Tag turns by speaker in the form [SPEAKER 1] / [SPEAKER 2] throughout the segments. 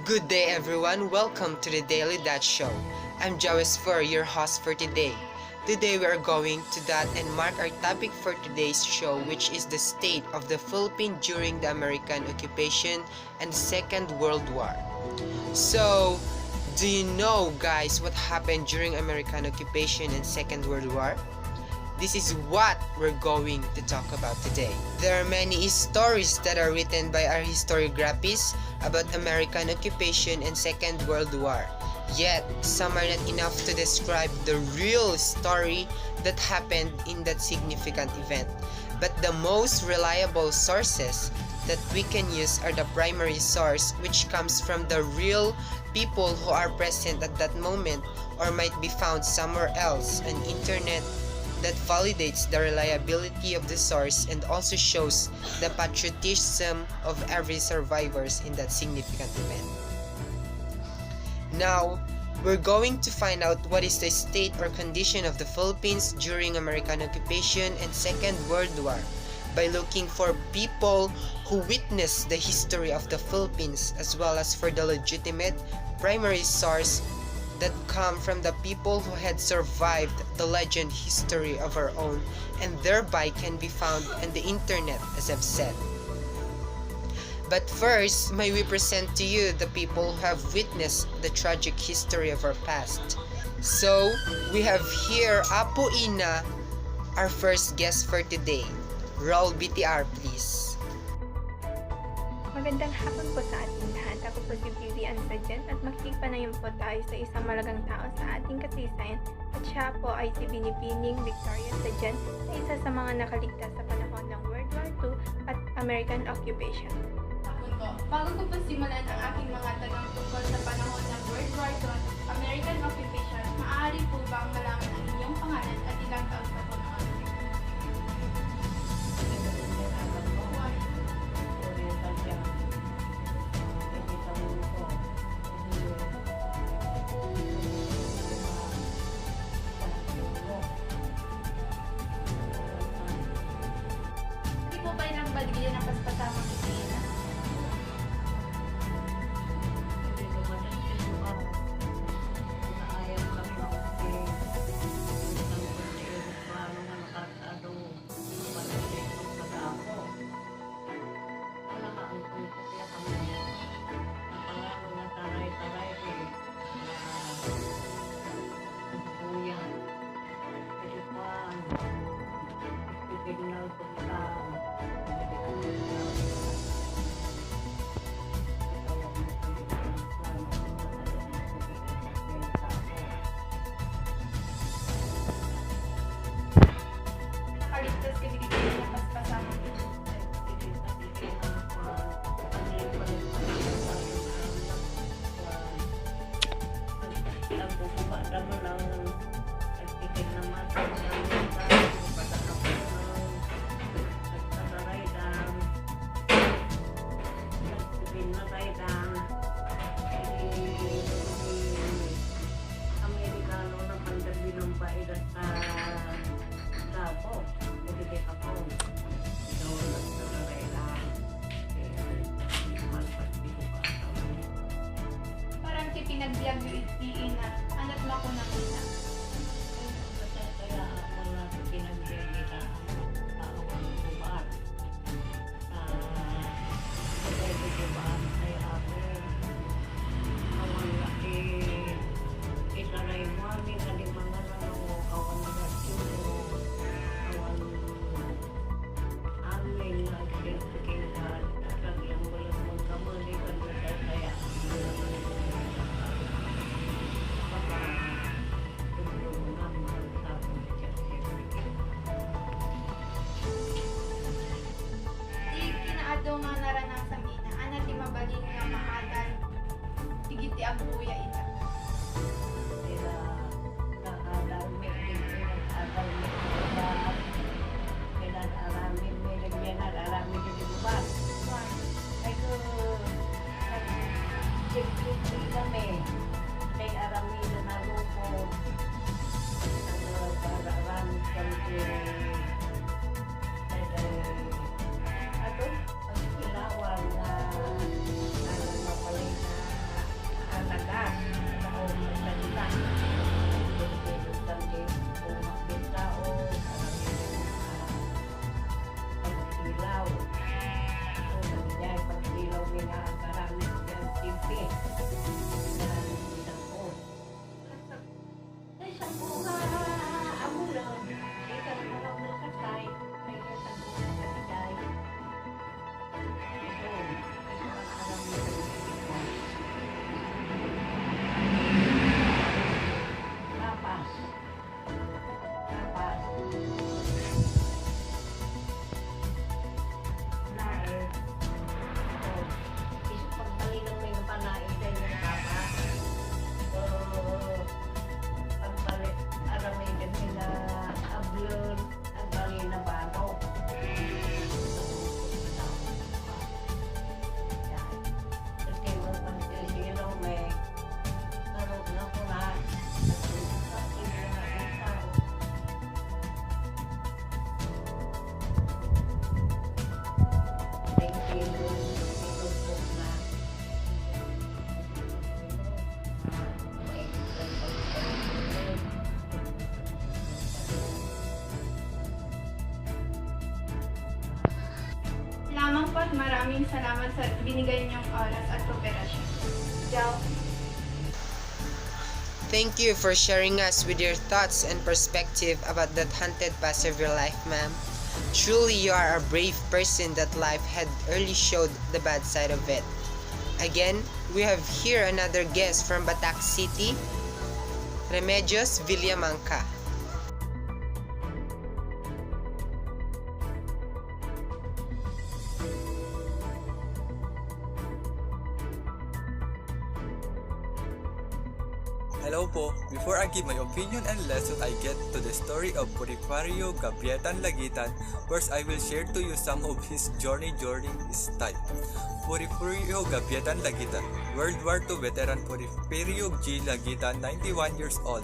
[SPEAKER 1] Good day everyone, welcome to the Daily Dutch Show. I'm Jawes Fur, your host for today. Today we are going to dot and mark our topic for today's show, which is the state of the Philippines during the American occupation and the Second World War. So, do you know guys what happened during American occupation and Second World War? This is what we're going to talk about today. There are many stories that are written by our historiographies about American occupation and Second World War. Yet, some are not enough to describe the real story that happened in that significant event. But the most reliable sources that we can use are the primary source, which comes from the real people who are present at that moment or might be found somewhere else on internet, that validates the reliability of the source and also shows the patriotism of every survivors in that significant event. Now, we're going to find out what is the state or condition of the Philippines during American occupation and Second World War by looking for people who witnessed the history of the Philippines, as well as for the legitimate primary source that come from the people who had survived the legend history of our own and thereby can be found on the internet, as I've said. But first, may we present to you the people who have witnessed the tragic history of our past. So, we have here Apo Ina, our first guest for today. Roll BTR please.
[SPEAKER 2] Magandang hapon po sa ating lahat. Ako po si Vivian Sargent at makikipanayon po tayo sa isang malagang tao sa ating kasaysayan at siya po ay si Binibining Victoria Sargent na isa sa mga nakaligtas sa panahon ng World War II at American occupation.
[SPEAKER 3] Bago ko pa simulan ang aking mga tanong tungkol sa panahon ng World War II at American occupation, maaari po bang malaman ang inyong pangalan at ilang taon pa po noon? Hindi po ba ilang baligyan ng paspasamang Pilipinas? Nakaligtas ka Pilipinas ng paspasamang parang si pinagbiag yung itiin na anak mo ako ng ina. Di kinaado nga naranasan ina, anak ti mabalin nga maadan, tigiti ang buya ina.
[SPEAKER 4] Ato, pag ilawan na
[SPEAKER 3] maraming salamat sa binigay niyong oras at kooperasyon. Jao.
[SPEAKER 1] Thank you for sharing us with your thoughts and perspective about that haunted past of your life, ma'am. Truly, you are a brave person that life had early showed the bad side of it. Again, we have here another guest from Batak City, Remedios Villamanca.
[SPEAKER 4] Hello po. Before I give my opinion and lesson, I get to the story of Purifario Gabietan Lagitan, first I will share to you some of his journey during his time. Purifario Gabietan Lagitan, World War II veteran Purifario G. Lagitan, 91 years old.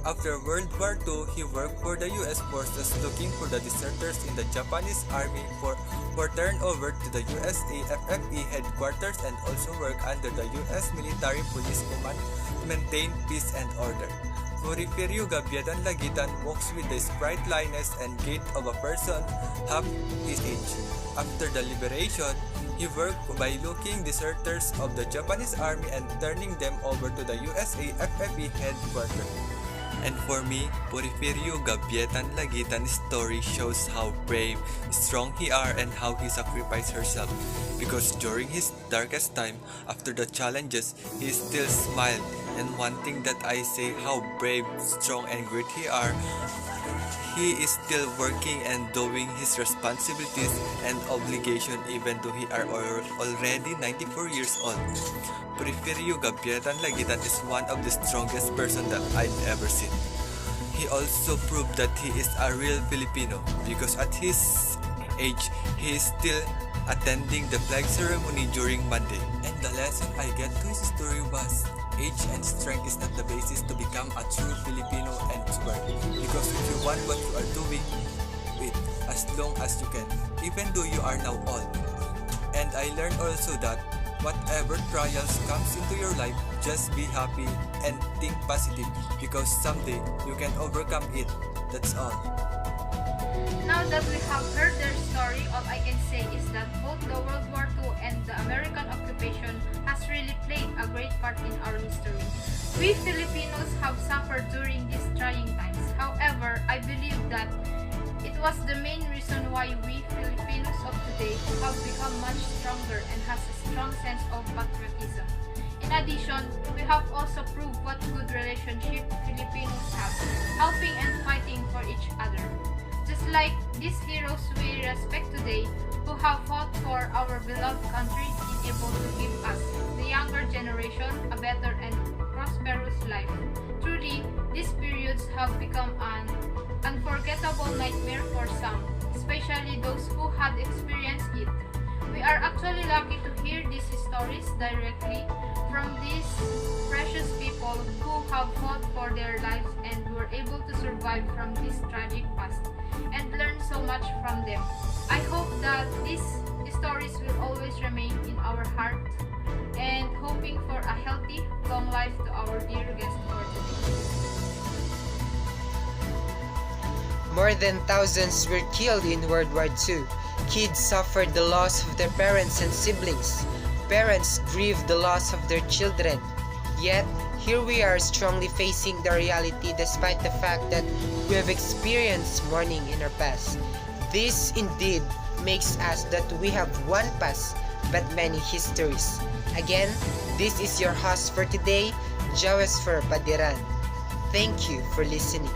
[SPEAKER 4] After World War II, he worked for the U.S. forces looking for the deserters in the Japanese army for turnover to the USAFFE headquarters and also worked under the U.S. Military Police Command to maintain peace and order. Purifario Gabietan Lagitan walks with the sprightliness and gait of a person half his age. After the liberation, he worked by looking deserters of the Japanese army and turning them over to the USAFFE headquarters. And for me, Purifario Gabietan Lagitan's story shows how brave, strong he are and how he sacrificed herself. Because during his darkest time, after the challenges, he still smiled. And one thing that I say how brave, strong and great he are, he is still working and doing his responsibilities and obligation even though he are already 94 years old. Purifario Gabietan Lagitan is one of the strongest person that I've ever seen. He also proved that he is a real Filipino because at his age, he is still attending the flag ceremony during Monday. And the lesson I get to his story was, age and strength is not the basis to become a true Filipino and work. Because if you want what you are doing, wait as long as you can, even though you are now old. And I learned also that whatever trials comes into your life, just be happy and think positive because someday you can overcome it. That's all.
[SPEAKER 5] Now that we have heard their story, all I can say is that both the World War II and the American occupation has really played a great part in our history. We Filipinos have suffered during these trying times. However, I believe that it was the main reason why we Filipinos of today have become much stronger and has a strong sense of patriotism. In addition, we have also proved what good relationship Filipinos have, helping and fighting for each other. Just like these heroes we respect today, who have fought for our beloved country and able to give us, the younger generation, a better and prosperous life. Truly, these periods have become an unforgettable nightmare for some, especially those who had experienced it. We are actually lucky to hear these stories directly from these precious people who have fought for their lives and were able to survive from this tragic past and learn so much from them. I hope that these stories will always remain in our heart and hoping for a healthy, long life to our dear guest for today.
[SPEAKER 1] More than thousands were killed in World War II. Kids suffered the loss of their parents and siblings. Parents grieved the loss of their children. Yet, here we are strongly facing the reality despite the fact that we have experienced mourning in our past. This indeed makes us that we have one past but many histories. Again, this is your host for today, Joesfer Badiran. Thank you for listening.